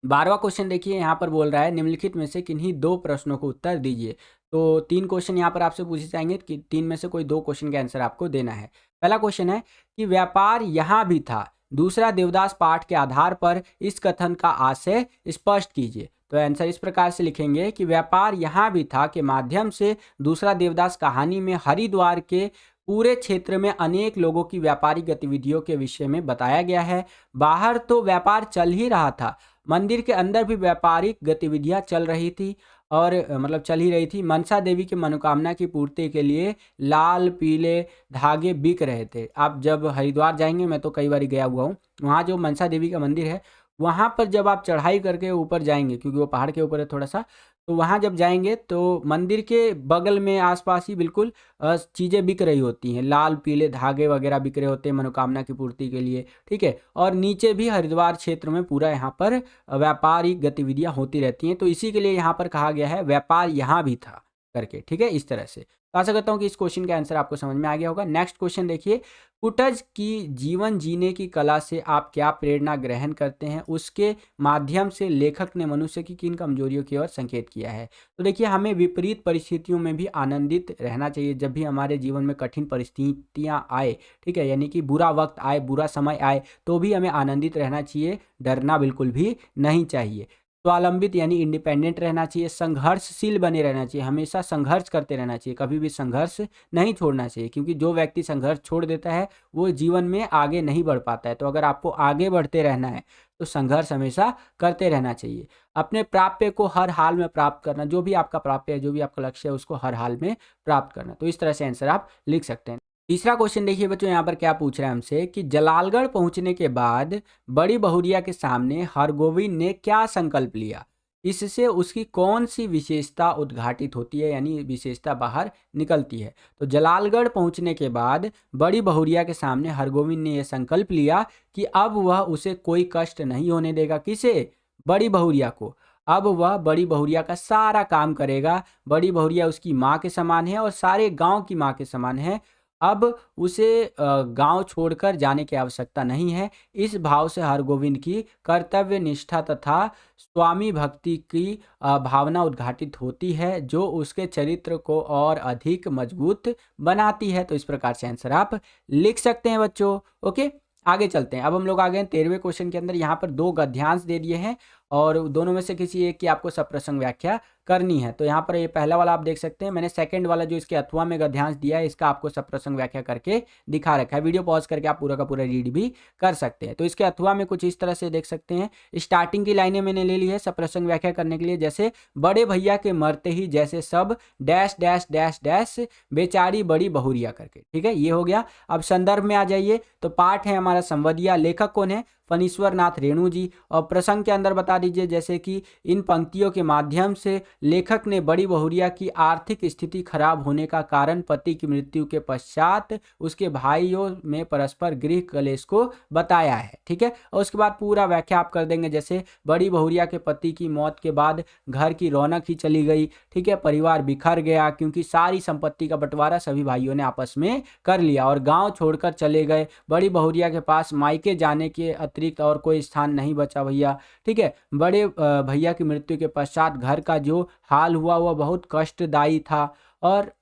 12वां क्वेश्चन देखिए, यहाँ पर बोल रहा है निम्नलिखित में से किन्हीं 2 प्रश्नों को उत्तर दीजिए। तो 3 क्वेश्चन यहाँ पर आपसे पूछे जाएंगे कि 3 में से कोई 2 क्वेश्चन का आंसर आपको देना है। पहला क्वेश्चन है कि व्यापार यहाँ भी था। दूसरा देवदास पाठ के आधार पर इस कथन का आशय स्पष्ट कीजिए। तो आंसर इस प्रकार से लिखेंगे कि व्यापार यहाँ भी था के माध्यम से दूसरा देवदास कहानी में हरिद्वार के पूरे क्षेत्र में अनेक लोगों की व्यापारिक गतिविधियों के विषय में बताया गया है। बाहर तो व्यापार चल ही रहा था, मंदिर के अंदर भी व्यापारिक गतिविधियां चल रही थी और मतलब चल ही रही थी। मनसा देवी की मनोकामना की पूर्ति के लिए लाल पीले धागे बिक रहे थे। आप जब हरिद्वार जाएंगे, मैं तो कई बार गया हुआ हूँ, वहाँ जो मनसा देवी का मंदिर है वहाँ पर जब आप चढ़ाई करके ऊपर जाएंगे, क्योंकि वो पहाड़ के ऊपर है थोड़ा सा, तो वहाँ जब जाएंगे तो मंदिर के बगल में आसपास ही बिल्कुल चीज़ें बिक रही होती हैं, लाल पीले धागे वगैरह बिक रहे होते हैं मनोकामना की पूर्ति के लिए। ठीक है, और नीचे भी हरिद्वार क्षेत्र में पूरा यहाँ पर व्यापारिक गतिविधियाँ होती रहती हैं। तो इसी के लिए यहाँ पर कहा गया है व्यापार यहाँ भी था करके। ठीक है, इस तरह से। तो आशा करता हूँ कि इस क्वेश्चन का आंसर आपको समझ में आ गया होगा। नेक्स्ट क्वेश्चन देखिए, कुटज की जीवन जीने की कला से आप क्या प्रेरणा ग्रहण करते हैं, उसके माध्यम से लेखक ने मनुष्य की किन कमजोरियों की ओर संकेत किया है। तो देखिए, हमें विपरीत परिस्थितियों में भी आनंदित रहना चाहिए। जब भी हमारे जीवन में कठिन परिस्थितियाँ आए, ठीक है, यानी कि बुरा वक्त आए, बुरा समय आए, तो भी हमें आनंदित रहना चाहिए, डरना बिल्कुल भी नहीं चाहिए। स्वावलंबित यानी इंडिपेंडेंट रहना चाहिए, संघर्षशील बने रहना चाहिए, हमेशा संघर्ष करते रहना चाहिए, कभी भी संघर्ष नहीं छोड़ना चाहिए, क्योंकि जो व्यक्ति संघर्ष छोड़ देता है वो जीवन में आगे नहीं बढ़ पाता है। तो अगर आपको आगे बढ़ते रहना है तो संघर्ष हमेशा करते रहना चाहिए। अपने प्राप्य को हर हाल में प्राप्त करना, जो भी आपका प्राप्य है, जो भी आपका लक्ष्य है, उसको हर हाल में प्राप्त करना। तो इस तरह से आंसर आप लिख सकते हैं। तीसरा क्वेश्चन देखिए बच्चों, यहाँ पर क्या पूछ रहा है हमसे कि जलालगढ़ पहुंचने के बाद बड़ी बहुरिया के सामने हरगोविंद ने क्या संकल्प लिया, इससे उसकी कौन सी विशेषता उद्घाटित होती है, यानी विशेषता बाहर निकलती है। तो जलालगढ़ पहुंचने के बाद बड़ी बहुरिया के सामने हरगोविंद ने यह संकल्प लिया कि अब वह उसे कोई कष्ट नहीं होने देगा। किसे? बड़ी बहुरिया को। अब वह बड़ी बहुरिया का सारा काम करेगा। बड़ी बहुरिया उसकी माँ के समान है और सारे गांव की माँ के समान है अब उसे गांव छोड़कर जाने की आवश्यकता नहीं है। इस भाव से हरगोविंद की कर्तव्य निष्ठा तथा स्वामी भक्ति की भावना उद्घाटित होती है, जो उसके चरित्र को और अधिक मजबूत बनाती है। तो इस प्रकार से आंसर आप लिख सकते हैं बच्चों। ओके, आगे चलते हैं। अब हम लोग आ गए हैं 13वें क्वेश्चन के अंदर। यहाँ पर 2 गद्यांश दे दिए हैं और दोनों में से किसी एक की आपको सप्रसंग व्याख्या करनी है। तो यहाँ पर ये पहला वाला आप देख सकते हैं, मैंने सेकंड वाला जो इसके अथवा में गद्यांश दिया है, इसका आपको सप्रसंग व्याख्या करके दिखा रखा है। वीडियो पॉज करके आप पूरा का पूरा रीड भी कर सकते हैं। तो इसके अथवा में कुछ इस तरह से देख सकते हैं। स्टार्टिंग की लाइनें मैंने ले ली है सप्रसंग व्याख्या करने के लिए, जैसे बड़े भैया के मरते ही जैसे सब डैश डैश डैश डैश बेचारी बड़ी बहुरिया करके। ठीक है, ये हो गया। अब संदर्भ में आ जाइए। तो पाठ है हमारा संवदिया, लेखक कौन है? फणीश्वर नाथ रेणु जी। और प्रसंग के अंदर बता दीजिए, जैसे कि इन पंक्तियों के माध्यम से लेखक ने बड़ी बहुरिया की आर्थिक स्थिति खराब होने का कारण पति की मृत्यु के पश्चात उसके भाइयों में परस्पर गृह कलेश को बताया है। ठीक है, और उसके बाद पूरा व्याख्या आप कर देंगे, जैसे बड़ी बहुरिया के पति की मौत के बाद घर की रौनक ही चली गई। ठीक है, परिवार बिखर गया क्योंकि सारी संपत्ति का बंटवारा सभी भाइयों ने आपस में कर लिया और गांव छोड़कर चले गए। बड़ी बहुरिया के पास मायके जाने के अतिरिक्त और कोई स्थान नहीं बचा भैया। ठीक है, बड़े भैया की मृत्यु के पश्चात घर का जो हाल हुआ वह बहुत कष्टदायी था और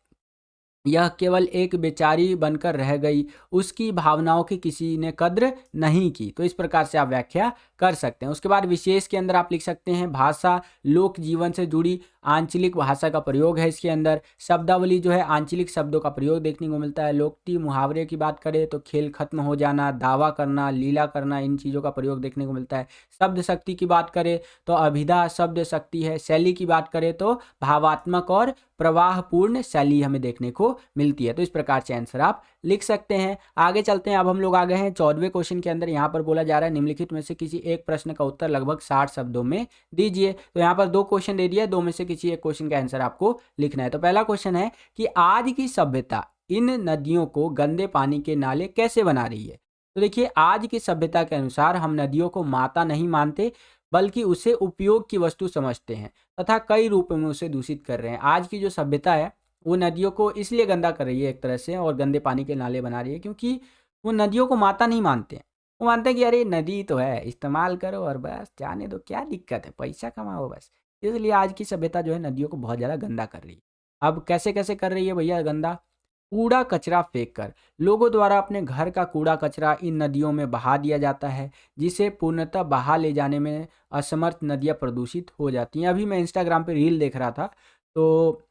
यह केवल एक बेचारी बनकर रह गई, उसकी भावनाओं की किसी ने कद्र नहीं की। तो इस प्रकार से आप व्याख्या कर सकते हैं। उसके बाद विशेष के अंदर आप लिख सकते हैं भाषा लोक जीवन से जुड़ी आंचलिक भाषा का प्रयोग है। इसके अंदर शब्दावली जो है आंचलिक शब्दों का प्रयोग देखने को मिलता है। लोकटी मुहावरे की बात करें तो खेल खत्म हो जाना, दावा करना, लीला करना, इन चीज़ों का प्रयोग देखने को मिलता है। शब्द शक्ति की बात करें तो अभिधा शब्द शक्ति है। शैली की बात करें तो भावात्मक और प्रवाहपूर्ण शैली हमें देखने को मिलती है। तो इस प्रकार से आंसर आप लिख सकते हैं। आगे चलते हैं। अब हम लोग आ गए हैं 14वें क्वेश्चन के अंदर। यहाँ पर बोला जा रहा है निम्नलिखित में से किसी एक प्रश्न का उत्तर लगभग 60 शब्दों में दीजिए। तो यहाँ पर 2 क्वेश्चन दे दिया, 2 में से किसी एक क्वेश्चन का आंसर आपको लिखना है। तो पहला क्वेश्चन है कि आज की सभ्यता इन नदियों को गंदे पानी के नाले कैसे बना रही है? तो देखिए, आज की सभ्यता के अनुसार हम नदियों को माता नहीं मानते बल्कि उसे उपयोग की वस्तु समझते हैं तथा कई रूपों में उसे दूषित कर रहे हैं। आज की जो सभ्यता है वो नदियों को इसलिए गंदा कर रही है एक तरह से और गंदे पानी के नाले बना रही है क्योंकि वो नदियों को माता नहीं मानते हैं। वो मानते हैं कि अरे नदी तो है, इस्तेमाल करो और बस जाने दो, क्या दिक्कत है, पैसा कमाओ बस। इसलिए आज की सभ्यता जो है नदियों को बहुत ज़्यादा गंदा कर रही है। अब कैसे कैसे कर रही है भैया गंदा? कूड़ा कचरा फेंककर लोगों द्वारा अपने घर का कूड़ा कचरा इन नदियों में बहा दिया जाता है, जिसे पूर्णतः बहा ले जाने में असमर्थ नदियां प्रदूषित हो जाती हैं। अभी मैं इंस्टाग्राम पे रील देख रहा था, तो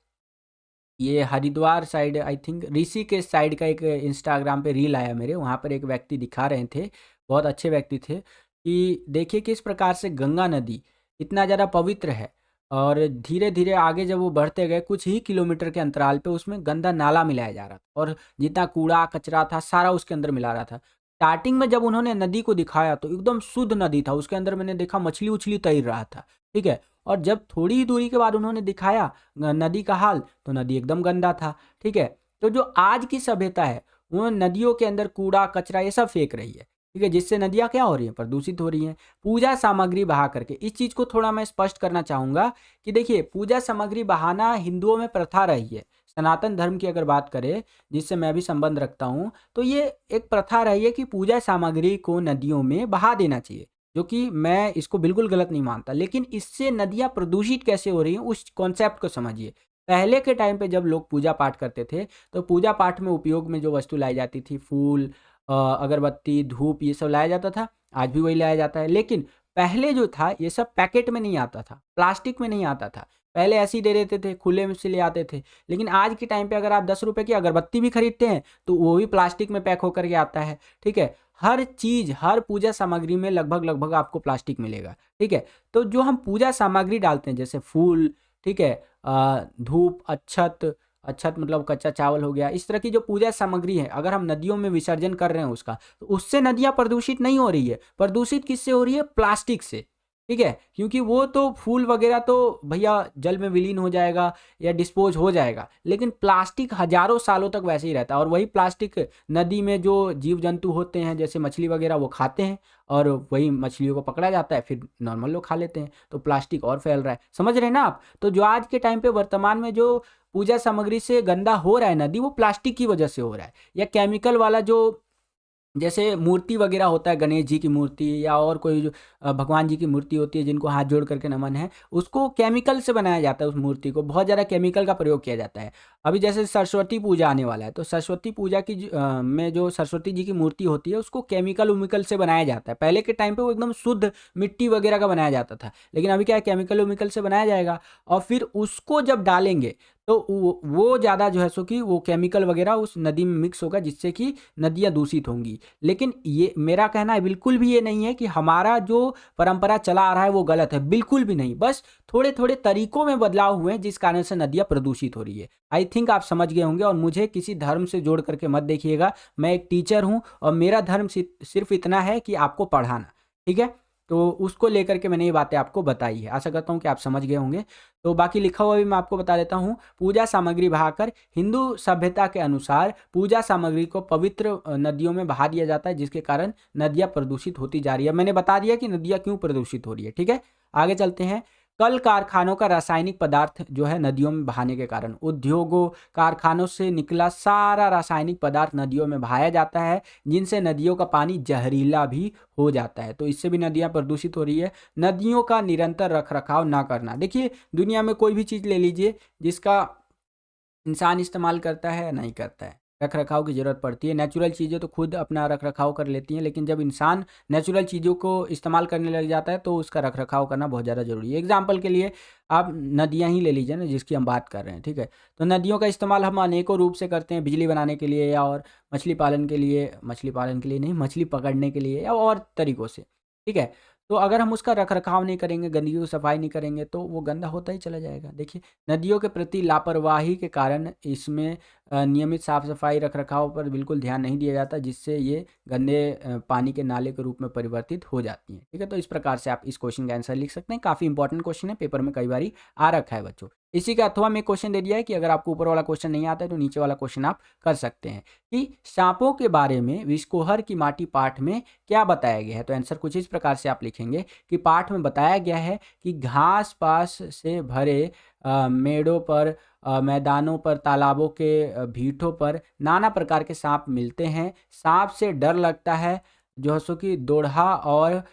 ये Haridwar side, I think Rishikesh side का एक इंस्टाग्राम पे रील आया मेरे। वहाँ पर एक व्यक्ति दिखा रहे थे, बहुत अच्छे व्यक्ति थे, कि देखिए किस प्रकार से गंगा नदी इतना ज़्यादा पवित्र है और धीरे धीरे आगे जब वो बढ़ते गए कुछ ही किलोमीटर के अंतराल पे उसमें गंदा नाला मिलाया जा रहा था और जितना कूड़ा कचरा था सारा उसके अंदर मिला रहा था। स्टार्टिंग में जब उन्होंने नदी को दिखाया तो एकदम शुद्ध नदी था, उसके अंदर मैंने देखा मछली उछली तैर रहा था। ठीक है, और जब थोड़ी ही दूरी के बाद उन्होंने दिखाया नदी का हाल तो नदी एकदम गंदा था। ठीक है, तो जो आज की सभ्यता है वो नदियों के अंदर कूड़ा कचरा ये सब फेंक रही है। ठीक है, जिससे नदियाँ क्या हो रही हैं? प्रदूषित हो रही हैं। पूजा सामग्री बहा करके, इस चीज़ को थोड़ा मैं स्पष्ट करना चाहूँगा कि देखिए पूजा सामग्री बहाना हिंदुओं में प्रथा रही है। सनातन धर्म की अगर बात करें, जिससे मैं भी संबंध रखता हूँ, तो ये एक प्रथा रही है कि पूजा सामग्री को नदियों में बहा देना चाहिए, जो कि मैं इसको बिल्कुल गलत नहीं मानता। लेकिन इससे नदियाँ प्रदूषित कैसे हो रही हैं उस कॉन्सेप्ट को समझिए। पहले के टाइम पे जब लोग पूजा पाठ करते थे तो पूजा पाठ में उपयोग में जो वस्तु लाई जाती थी, फूल, अगरबत्ती, धूप, ये सब लाया जाता था। आज भी वही लाया जाता है, लेकिन पहले जो था ये सब पैकेट में नहीं आता था, प्लास्टिक में नहीं आता था। पहले ऐसे ही दे देते थे, खुले में से ले आते थे। लेकिन आज के टाइम पे अगर आप 10 रुपए की अगरबत्ती भी खरीदते हैं तो वो भी प्लास्टिक में पैक होकर के आता है। ठीक है, हर चीज़, हर पूजा सामग्री में लगभग लगभग आपको प्लास्टिक मिलेगा। ठीक है, तो जो हम पूजा सामग्री डालते हैं जैसे फूल, ठीक है, धूप, अक्षत, अक्षत मतलब कच्चा चावल हो गया, इस तरह की जो पूजा सामग्री है अगर हम नदियों में विसर्जन कर रहे हैं उसका, तो उससे नदियाँ प्रदूषित नहीं हो रही है। प्रदूषित किससे हो रही है? प्लास्टिक से। ठीक है, क्योंकि वो तो फूल वगैरह तो भैया जल में विलीन हो जाएगा या डिस्पोज हो जाएगा, लेकिन प्लास्टिक हजारों सालों तक वैसे ही रहता है। और वही प्लास्टिक नदी में जो जीव जंतु होते हैं जैसे मछली वगैरह वो खाते हैं, और वही मछलियों को पकड़ा जाता है, फिर नॉर्मल लोग खा लेते हैं, तो प्लास्टिक और फैल रहा है। समझ रहे हैं ना आप? तो जो आज के टाइम पे वर्तमान में जो पूजा सामग्री से गंदा हो रहा है नदी, वो प्लास्टिक की वजह से हो रहा है, या केमिकल वाला जो जैसे मूर्ति वगैरह होता है, गणेश जी की मूर्ति या और कोई जो भगवान जी की मूर्ति होती है जिनको हाथ जोड़ करके नमन है, उसको केमिकल से बनाया जाता है। उस मूर्ति को बहुत ज़्यादा केमिकल का प्रयोग किया जाता है। अभी जैसे सरस्वती पूजा आने वाला है, तो सरस्वती पूजा की में जो सरस्वती जी की मूर्ति होती है उसको केमिकल उमिकल से बनाया जाता है। पहले के टाइम पे वो एकदम शुद्ध मिट्टी वगैरह का बनाया जाता था, लेकिन अभी क्या है, केमिकल उमिकल से बनाया जाएगा, और फिर उसको जब डालेंगे तो वो ज़्यादा जो है सो कि वो केमिकल वगैरह उस नदी में मिक्स होगा, जिससे कि नदियाँ दूषित होंगी। लेकिन ये मेरा कहना है बिल्कुल भी ये नहीं है कि हमारा जो परंपरा चला आ रहा है वो गलत है, बिल्कुल भी नहीं। बस थोड़े थोड़े तरीकों में बदलाव हुए हैं जिस कारण से नदियाँ प्रदूषित हो रही है। आई थिंक आप समझ गए होंगे, और मुझे किसी धर्म से जोड़ करके मत देखिएगा। मैं एक टीचर हूँ और मेरा धर्म सिर्फ इतना है कि आपको पढ़ाना, ठीक है? तो उसको लेकर के मैंने ये बातें आपको बताई है। आशा करता हूँ कि आप समझ गए होंगे। तो बाकी लिखा हुआ भी मैं आपको बता देता हूँ। पूजा सामग्री बहाकर हिंदू सभ्यता के अनुसार पूजा सामग्री को पवित्र नदियों में बहा दिया जाता है, जिसके कारण नदियाँ प्रदूषित होती जा रही है। मैंने बता दिया कि नदियाँ क्यों प्रदूषित हो रही है, ठीक है? आगे चलते हैं। कल कारखानों का रासायनिक पदार्थ जो है नदियों में बहाने के कारण, उद्योगों कारखानों से निकला सारा रासायनिक पदार्थ नदियों में बहाया जाता है, जिनसे नदियों का पानी जहरीला भी हो जाता है। तो इससे भी नदियाँ प्रदूषित हो रही है। नदियों का निरंतर रख रखाव ना करना। देखिए, दुनिया में कोई भी चीज़ ले लीजिए जिसका इंसान इस्तेमाल करता है या नहीं करता है, रख रखाव की ज़रूरत पड़ती है। नेचुरल चीज़ें तो खुद अपना रख रखाव कर लेती हैं, लेकिन जब इंसान नेचुरल चीज़ों को इस्तेमाल करने लग जाता है तो उसका रख रखाव करना बहुत ज़्यादा ज़रूरी है। एग्जाम्पल के लिए आप नदियाँ ही ले लीजिए ना, जिसकी हम बात कर रहे हैं, ठीक है? तो नदियों का इस्तेमाल हम अनेकों रूप से करते हैं, बिजली बनाने के लिए, या और मछली पालन के लिए नहीं, मछली पकड़ने के लिए, या और तरीक़ों से, ठीक है? तो अगर हम उसका रख-रखाव नहीं करेंगे, गंदगी को सफाई नहीं करेंगे, तो वो गंदा होता ही चला जाएगा। देखिए, नदियों के प्रति लापरवाही के कारण इसमें नियमित साफ-सफाई, रख-रखाव पर बिल्कुल ध्यान नहीं दिया जाता, जिससे ये गंदे पानी के नाले के रूप में परिवर्तित हो जाती हैं। ठीक है? तो इस प्रकार से आप इस क्वेश्चन का आंसर लिख सकते हैं। काफ़ी इंपॉर्टेंट क्वेश्चन है, पेपर में कई बारी आ रखा है बच्चों। इसी का अथवा में क्वेश्चन दे दिया है कि अगर आपको ऊपर वाला क्वेश्चन नहीं आता है, तो नीचे वाला क्वेश्चन आप कर सकते हैं कि साँपों के बारे में विस्कोहर की माटी पाठ में क्या बताया गया है? तो आंसर कुछ इस प्रकार से आप लिखेंगे कि पाठ में बताया गया है कि घास पास से भरे मेड़ों पर, मैदानों पर, तालाबों के भीठों पर नाना प्रकार के सांप मिलते हैं। सांप से डर लगता है, जो है सो कि दोढ़ा और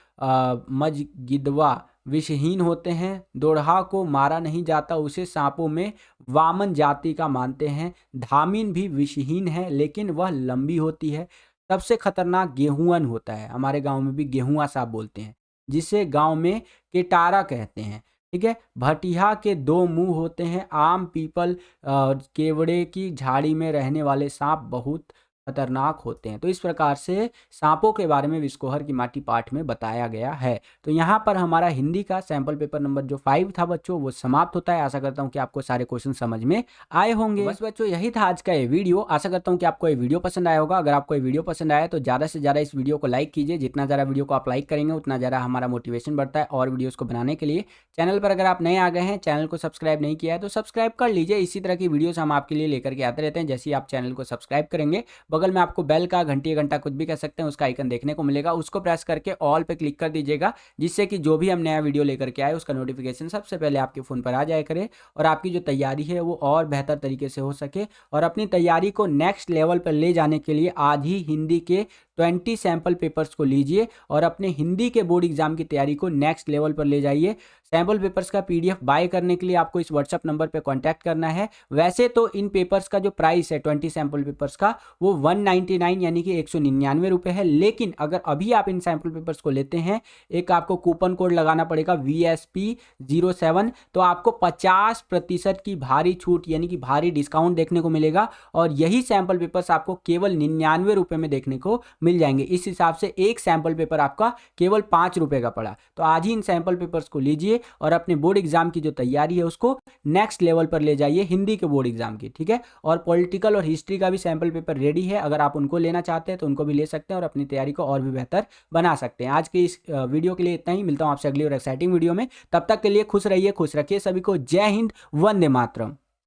मजगिदवा विषहीन होते हैं। दोढ़ा को मारा नहीं जाता, उसे सांपों में वामन जाति का मानते हैं। धामिन भी विषहीन है, लेकिन वह लंबी होती है। सबसे खतरनाक गेहुअन होता है, हमारे गांव में भी गेहुआ सांप बोलते हैं, जिसे गांव में केटारा कहते हैं। ठीक है? भटिया के 2 मुंह होते हैं। आम, पीपल, केवड़े की झाड़ी में रहने वाले सांप बहुत खतरनाक होते हैं। तो इस प्रकार से सांपों के बारे में विस्कोहर की माटी पाठ में बताया गया है। तो यहाँ पर हमारा हिंदी का सैंपल पेपर नंबर जो 5 था बच्चों, वो समाप्त होता है। आशा करता हूँ कि आपको सारे क्वेश्चन समझ में आए होंगे। बस बच्चों, यही था आज का ये वीडियो। आशा करता हूँ कि आपको ये वीडियो पसंद आया होगा। अगर आपको ये वीडियो पसंद आया तो ज़्यादा से ज़्यादा इस वीडियो को लाइक कीजिए। जितना ज़्यादा वीडियो को आप लाइक करेंगे, उतना ज़्यादा हमारा मोटिवेशन बढ़ता है और वीडियोज़ को बनाने के लिए। चैनल पर अगर आप नए आ गए हैं, चैनल को सब्सक्राइब नहीं किया है, तो सब्सक्राइब कर लीजिए। इसी तरह की वीडियोज़ हम आपके लिए लेकर के आते रहते हैं। जैसे ही आप चैनल को सब्सक्राइब करेंगे, बगल में आपको बेल का, घंटी घंटा कुछ भी कह सकते हैं, उसका आइकन देखने को मिलेगा। उसको प्रेस करके ऑल पे क्लिक कर दीजिएगा, जिससे कि जो भी हम नया वीडियो लेकर के आए उसका नोटिफिकेशन सबसे पहले आपके फ़ोन पर आ जाया करे, और आपकी जो तैयारी है वो और बेहतर तरीके से हो सके। और अपनी तैयारी को नेक्स्ट लेवल पर ले जाने के लिए आज ही हिंदी के 20 सैम्पल पेपर्स को लीजिए और अपने हिंदी के बोर्ड एग्जाम की तैयारी को नेक्स्ट लेवल पर ले जाइए। सैम्पल पेपर्स का PDF बाय करने के लिए आपको इस व्हाट्सअप नंबर पे कांटेक्ट करना है। वैसे तो इन पेपर्स का जो प्राइस है 20 सैम्पल पेपर्स का, वो 199 यानी कि 199 रुपये है। लेकिन अगर अभी आप इन सैम्पल पेपर्स को लेते हैं, एक आपको कूपन कोड लगाना पड़ेगा VSP07, तो आपको 50% की भारी छूट यानी कि भारी डिस्काउंट देखने को मिलेगा। और यही सैम्पल पेपर्स आपको केवल 99 रुपये में देखने को मिल जाएंगे। इस हिसाब से एक सैम्पल पेपर आपका केवल 5 रुपये का पड़ा। तो आज ही इन सैम्पल पेपर्स को लीजिए और अपने बोर्ड एग्जाम की जो तैयारी है उसको नेक्स्ट लेवल पर ले जाइए, हिंदी के बोर्ड एग्जाम की, ठीक है। और पॉलिटिकल और हिस्ट्री का भी सैम्पल पेपर रेडी है, अगर आप उनको लेना चाहते हैं तो उनको भी ले सकते हैं और अपनी तैयारी को और भी बेहतर बना सकते हैं। आज के इस वीडियो के लिए इतना ही, मिलता हूं आपसे अगली और एक्साइटिंग वीडियो में। तब तक के लिए खुश रहिए, खुश रखिए सभी को। जय हिंद, वंदे मातरम।